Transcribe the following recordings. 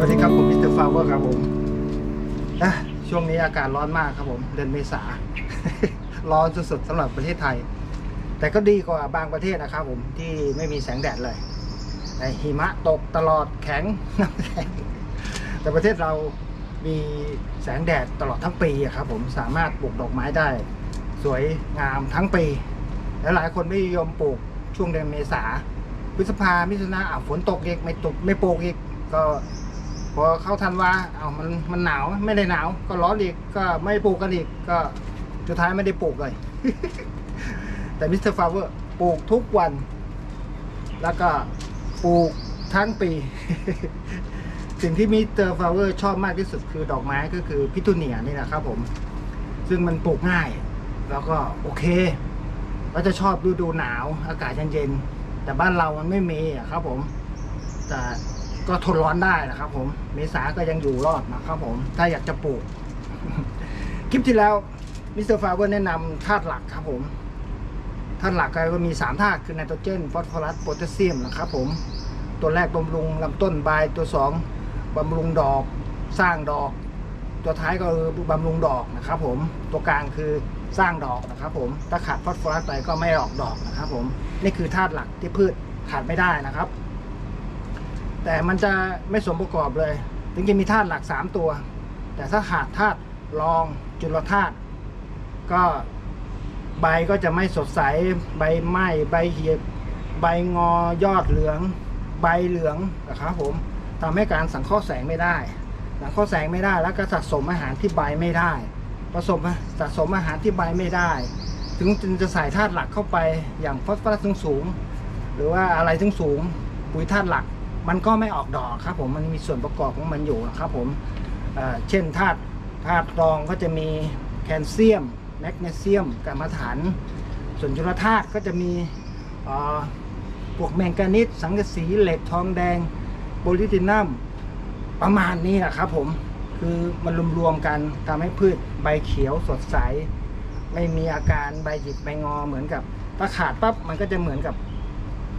วัสดีครับผมมิสเตอร์ฟาวเวอร์ครับผมช่วงนี้อากาศร้อนมากครับผมเดือนเมษา ร้อนสุดๆสำหรับประเทศไทยแต่ก็ดีกว่าบางประเทศนะครับผมที่ไม่มีแสงแดดเลยหิมะตกตลอดแข็ง น้ำแข็งแต่ประเทศเรามีแสงแดดตลอดทั้งปีครับผมสามารถปลูกดอกไม้ได้สวยงามทั้งปีและหลายคนไม่นิยมปลูกช่วงเดือนเมษาพฤษภามิถุนาฝนตกอีกไม่ปลูกอีกก็พอเข้าธันวามันหนาวไม่ได้หนาวก็ร้อนอีกก็ไม่ปลูกกันอีกก็สุดท้ายไม่ได้ปลูกเลย แต่มิสเตอร์ฟลาเวอร์ปลูกทุกวันแล้วก็ปลูกทั้งปี สิ่งที่มิสเตอร์ฟลาเวอร์ชอบมากที่สุดคือดอกไม้ก็คือพิทูเนียนี่นะครับผมซึ่งมันปลูกง่ายแล้วก็โอเคเราจะชอบฤดูหนาวอากาศเย็นๆแต่บ้านเรามันไม่มีครับผมแต่ก็ทนร้อนได้นะครับผมเมษาก็ยังอยู่รอดนะครับผมถ้าอยากจะปลูก คลิปที่แล้วมิสเตอร์ฟลาเวอร์แนะนำธาตุหลักครับผมธาตุหลักก็มี3ธาตุคือไนโตรเจนฟอสฟอรัสโพแทสเซียมนะครับผมตัวแรกบำรุงลำต้นใบตัว2บำรุงดอกสร้างดอกตัวท้ายก็คือบำรุงดอกนะครับผมตัวกลางคือสร้างดอกนะครับผมถ้าขาดฟอสฟอรัสไปก็ไม่ออกดอกนะครับผมนี่คือธาตุหลักที่พืชขาดไม่ได้นะครับแต่มันจะไม่สมประกอบเลยถึงจะมีธาตุหลัก3ตัวแต่ถ้าขาดธาตุรองจุลธาตุก็ใบก็จะไม่สดใสใบไหม้ใบเหี่ยวใบงอยอดเหลืองใบเหลืองนะครับผมทำให้การสังเคราะห์แสงไม่ได้สังเคราะห์แสงไม่ได้แล้วก็สะสมอาหารที่ใบไม่ได้สะสมอาหารที่ใบไม่ได้ถึงจะใส่ธาตุหลักเข้าไปอย่างฟอสฟอรัสสูงหรือว่าอะไรสูงปุ๋ยธาตุหลักมันก็ไม่ออกดอกครับผมมันมีส่วนประกอบของมันอยู่นะครับผมเช่นธาตุรองก็จะมีแคลเซียมแมกนีเซียมกรรมฐานส่วนจุลธาตุก็จะมีพวกแมงกานีสสังกะสีเหล็กทองแดงโพลิทินัมประมาณนี้แหละครับผมคือมันรวมๆกันทำให้พืชใบเขียวสดใสไม่มีอาการใบหยิกใบงอเหมือนกับถ้าขาดปั๊บมันก็จะเหมือนกับ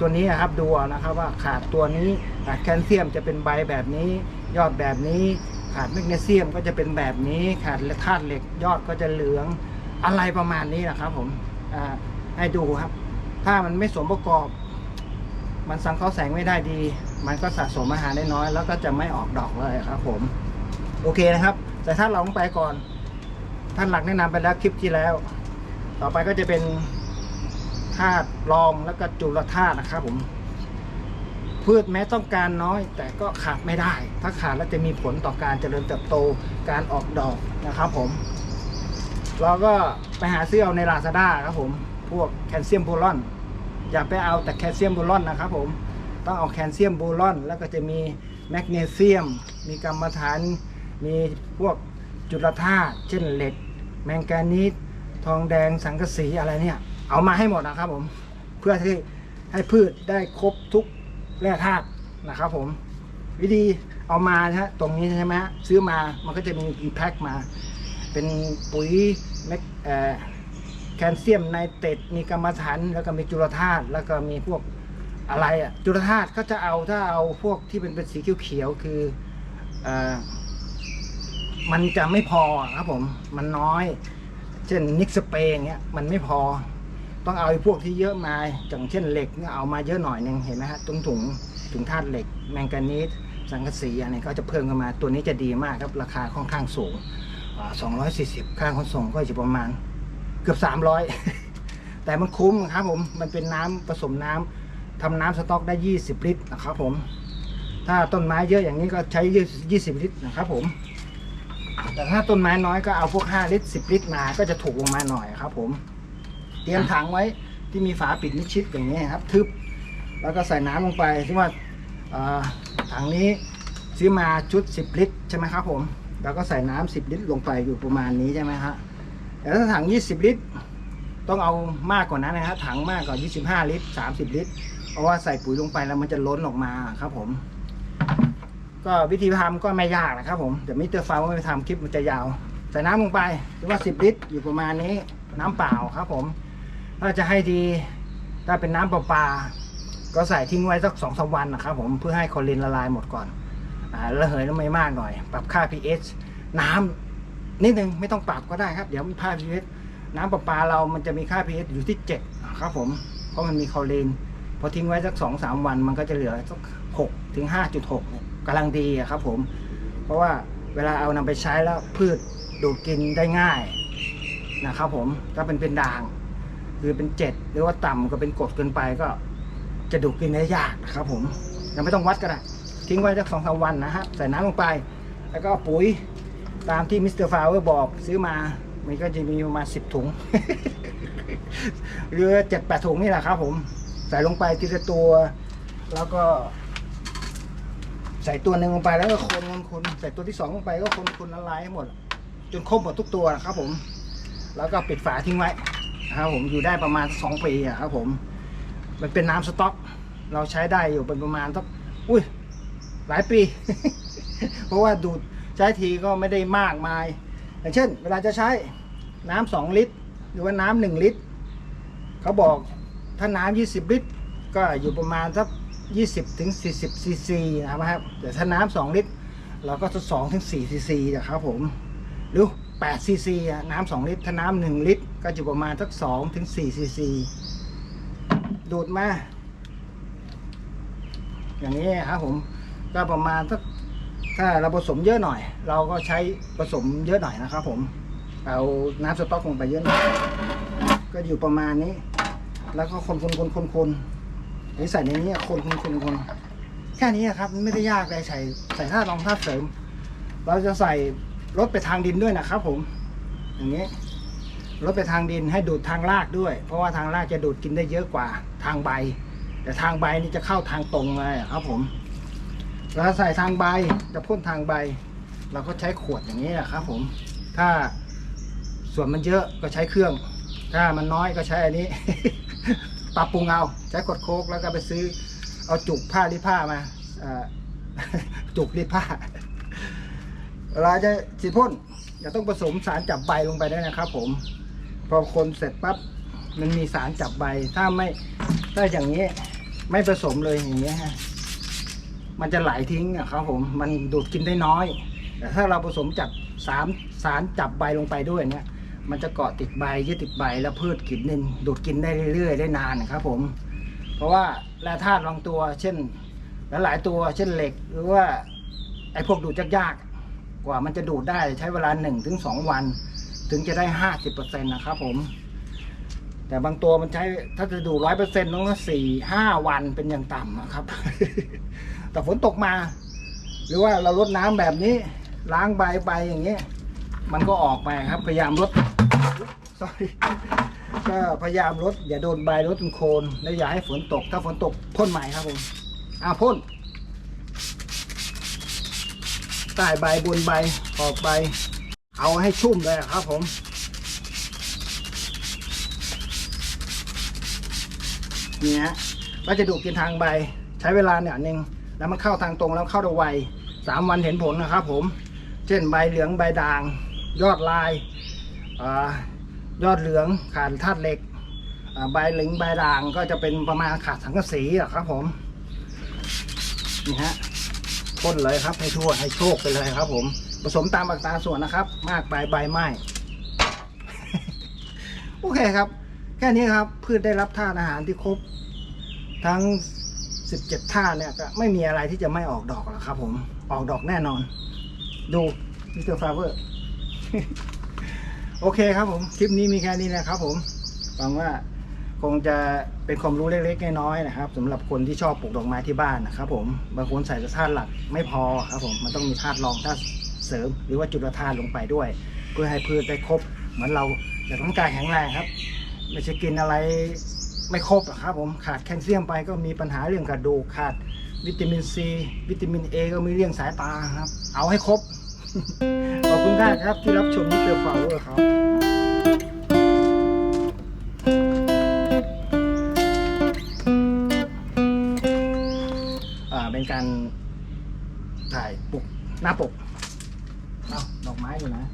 ตัวนี้ครับดูนะครับว่าขาดตัวนี้ขาดแคลเซียมจะเป็นใบแบบนี้ยอดแบบนี้ขาดแมกนีเซียมก็จะเป็นแบบนี้ขาดธาตุเหล็กยอดก็จะเหลืองอะไรประมาณนี้นะครับผมให้ดูครับถ้ามันไม่สมประกอบมันสังเคราะห์แสงไม่ได้ดีมันก็สะสมอาหารได้น้อยแล้วก็จะไม่ออกดอกเลยครับผมโอเคนะครับแต่ถ้าเราลงไปก่อนท่านหลักแนะนำไปแล้วคลิปที่แล้วต่อไปก็จะเป็นธาตุรองแล้วก็จุลธาตุนะครับผมพืชแม้ต้องการน้อยแต่ก็ขาดไม่ได้ถ้าขาดแล้วจะมีผลต่อการเจริญเติบโตการออกดอกนะครับผมเราก็ไปหาซื้อเอาใน Lazada ครับผมพวกแคลเซียมโบรอนอย่าไปเอาแต่แคลเซียมโบรอนนะครับผมต้องเอาแคลเซียมโบรอนแล้วก็จะมีแมกนีเซียมมีกรรมฐานมีพวกจุลธาตุเช่นเหล็กแมงกานีสทองแดงสังกะสีอะไรเนี่ยเอามาให้หมดนะครับผมเพื่อที่ให้พืชได้ครบทุกแร่ธาตุนะครับผมวิธีเอามาฮะตรงนี้ใช่ไหมซื้อมามันก็จะมีแพ็คมาเป็นปุ๋ยแคลเซียมไนเตรตมีกรรมฐานแล้วก็มีจุลธาตุแล้วก็มีพวกอะไรจุลธาตุก็จะเอาถ้าเอาพวกที่เป็นสีเขียวๆคือมันจะไม่พอครับผมมันน้อยเช่นนิกสเปรย์เงี้ยมันไม่พอต้องเอาพวกที่เยอะมาอย่างเช่นเหล็กเนี่ยเอามาเยอะหน่อยนึงเห็นไหมฮะถุงธาตุเหล็กแมงกานีสสังกะสีอันนี้ก็จะเพิ่มขึ้นมาตัวนี้จะดีมากครับราคาค่อนข้างสูง240ค่าขนส่งก็จะประมาณเกือบ300 แต่มันคุ้มครับผมมันเป็นน้ำผสมน้ำทำน้ำสต๊อกได้20 ลิตรนะครับผมถ้าต้นไม้เยอะอย่างนี้ก็ใช้20 ลิตรนะครับผมแต่ถ้าต้นไม้น้อยก็เอาพวก5 ลิตร10 ลิตรมาก็จะถูกลงมาหน่อยครับผมเตรียมถังไว้ที่มีฝาปิดมิดชิดอย่างนี้ครับทึบแล้วก็ใส่น้ำลงไปที่ว่าถังนี้ซื้อมาชุด10 ลิตรใช่ไหมครับผมแล้วก็ใส่น้ำ10 ลิตรลงไปอยู่ประมาณนี้ใช่ไหมฮะแต่ถ้าถัง20 ลิตรต้องเอามากกว่านั้นนะครับถังมากกว่า25 ลิตร30 ลิตรเพราะว่าใส่ปุ๋ยลงไปแล้วมันจะล้นออกมาครับผมก็วิธีทำก็ไม่ยากนะครับผมแต่มิสเตอร์ฟาวไม่ทำคลิปมันจะยาวใส่น้ำลงไปหรือว่า10 ลิตรอยู่ประมาณนี้น้ำเปล่าครับผมถ้าจะให้ดีถ้าเป็นน้ำประปาก็ใส่ทิ้งไว้สัก2-3 วันนะครับผมเพื่อให้คลอรีนละลายหมดก่อน ระเหยน้ำไม่มากหน่อยปรับค่า pH น้ำนิดนึงไม่ต้องปรับก็ได้ครับเดี๋ยวมันค่า pH น้ำประปาเรามันจะมีค่า pH อยู่ที่7ครับผมเพราะมันมีคลอรีนพอทิ้งไว้สัก 2-3 วันมันก็จะเหลือสัก6 ถึง 5.6 กำลังดีครับผมเพราะว่าเวลาเอานำไปใช้แล้วพืชดูดกินได้ง่ายนะครับผมถ้าเป็นด่างคือเป็น7หรือว่าต่ำก็เป็นกรดเกินไปก็จะดูดกินได้ยากนะครับผมยังไม่ต้องวัดก็ได้ทิ้งไว้สัก 2-3 วันนะฮะใส่น้ำลงไปแล้วก็ปุ๋ยตามที่มิสเตอร์ฟาวเวอร์บอกซื้อมามันก็จะมีประมาณ10 ถุง หรือ 7-8 ถุงนี่แหละครับผมใส่ลงไปทีละตัวแล้วก็ใส่ตัวหนึ่งลงไปแล้วก็คนใส่ตัวที่2ลงไปก็คนละลายให้หมดจนครบหมดทุกตัวครับผมแล้วก็ปิดฝาทิ้งไว้ครับผมอยู่ได้ประมาณ2 ปีครับผมมันเป็นน้ำสต๊อกเราใช้ได้อยู่เป็นประมาณสักหลายปี เพราะว่าดูดใช้ทีก็ไม่ได้มากมายอย่างเช่นเวลาจะใช้น้ำ2 ลิตรหรือว่าน้ำ1 ลิตรเขาบอกถ้าน้ำ20 ลิตรก็อยู่ประมาณสัก20 ถึง 40 ซีซีนะครับแต่ถ้าน้ำ2 ลิตรเราก็จะ2 ถึง 4 ซีซีนะครับผมหรือ8 ซีซีน้ำ2 ลิตรถ้าน้ำ1 ลิตรก็อยู่ประมาณสัก2 ถึง 4 ซีซีดูดมาอย่างนี้ครับผมก็ประมาณสักถ้าเราผสมเยอะหน่อยเราก็ใช้ผสมเยอะหน่อยนะครับผมเอาน้ำสต๊อกลงไปเยอะหน่อยก็อยู่ประมาณนี้แล้วก็คนนี่ใส่ในนี้คนแค่นี้ครับไม่ได้ยากเลยใส่ธาตุรองธาตุเสริมเราจะใส่รดไปทางดินด้วยนะครับผมอย่างนี้รดไปทางดินให้ดูดทางรากด้วยเพราะว่าทางรากจะดูดกินได้เยอะกว่าทางใบแต่ทางใบนี่จะเข้าทางตรงเลยครับผมเราใส่ทางใบจะพ่นทางใบเราก็ใช้ขวดอย่างนี้แหละครับผมถ้าส่วนมันเยอะก็ใช้เครื่องถ้ามันน้อยก็ใช้อันนี้ ปรับปรุงเอาใช้กดโคกแล้วก็ไปซื้อเอาจุกผ้ารีดผ้ามาจุกรีดผ้าเวลาจะฉีดพ่นจะต้องผสมสารจับใบลงไปด้วยนะครับผมพอคนเสร็จปั๊บมันมีสารจับใบถ้าอย่างนี้ไม่ผสมเลยอย่างเงี้ยฮะมันจะไหลทิ้งครับผมมันดูดกินได้น้อยแต่ถ้าเราผสมจับสารจับใบลงไปด้วยเนี่ยมันจะเกาะติดใบยึดติดใบแล้วพืชกินนึงดูดกินได้เรื่อยๆได้นานครับผมเพราะว่าแร่ธาตุบางตัวเช่นหลายตัวเช่นเหล็กหรือว่าไอ้พวกดูดยากๆกว่ามันจะดูดได้ใช้เวลา 1-2 วันถึงจะได้ 50% นะครับผมแต่บางตัวมันใช้ถ้าจะดูด 100% ต้อง4-5 วันเป็นอย่างต่ำนะครับ แต่ฝนตกมาหรือว่าเราลดน้ำแบบนี้ล้างใบไปอย่างนี้มันก็ออกไปครับพยายามลด ก็พยายามลดอย่าโดนใบลดโคนและอย่าให้ฝนตกถ้าฝนตกพ่นใหม่ครับผมพ่นใต้ใบบนใบขอบใบเอาให้ชุ่มเลยครับผมเนี่ยก็จะดูดกินทางใบใช้เวลาเนี่ยนึงแล้วมันเข้าทางตรงแล้วเข้าได้ไว3 วันเห็นผลนะครับผมเช่นใบเหลืองใบด่างยอดลายยอดเหลืองขาดธาตุเหล็กใบเหลืองใบด่างก็จะเป็นประมาณขาดสังกะสีครับผมนี่ฮะพ่นเลยครับให้ทั่วให้โชคไปเลยครับผมผสมตามอัตราส่วนนะครับมากไปใบไหม้ โอเคครับแค่นี้ครับพืชได้รับธาตุอาหารที่ครบทั้ง17 ธาตุเนี่ยก็ไม่มีอะไรที่จะไม่ออกดอกหรอกครับผมออกดอกแน่นอนดูมิสเตอร์ฟลาเวอร์ โอเคครับผมคลิปนี้มีแค่นี้นะครับผมหวังว่าคงจะเป็นความรู้เล็กๆน้อยๆนะครับสำหรับคนที่ชอบปลูกดอกไม้ที่บ้านนะครับผมบางคนใส่ธาตุหลักไม่พอครับผมมันต้องมีธาตุรองธาตุเสริมหรือว่าจุลธาตุลงไปด้วยเพื่อให้พืชได้ครบเหมือนเราอยากร่างกายแข็งแรงครับไม่ใช่กินอะไรไม่ครบครับผมขาดแคลเซียมไปก็มีปัญหาเรื่องกระดูกขาดวิตามินซีวิตามินเอก็มีเรื่องสายตาครับเอาให้ครบ ขอบคุณครับที่รับชมมิสเตอร์ฟลาเวอร์ครับเป็นการถ่ายปกหน้าปกดอกไม้อยู่นะ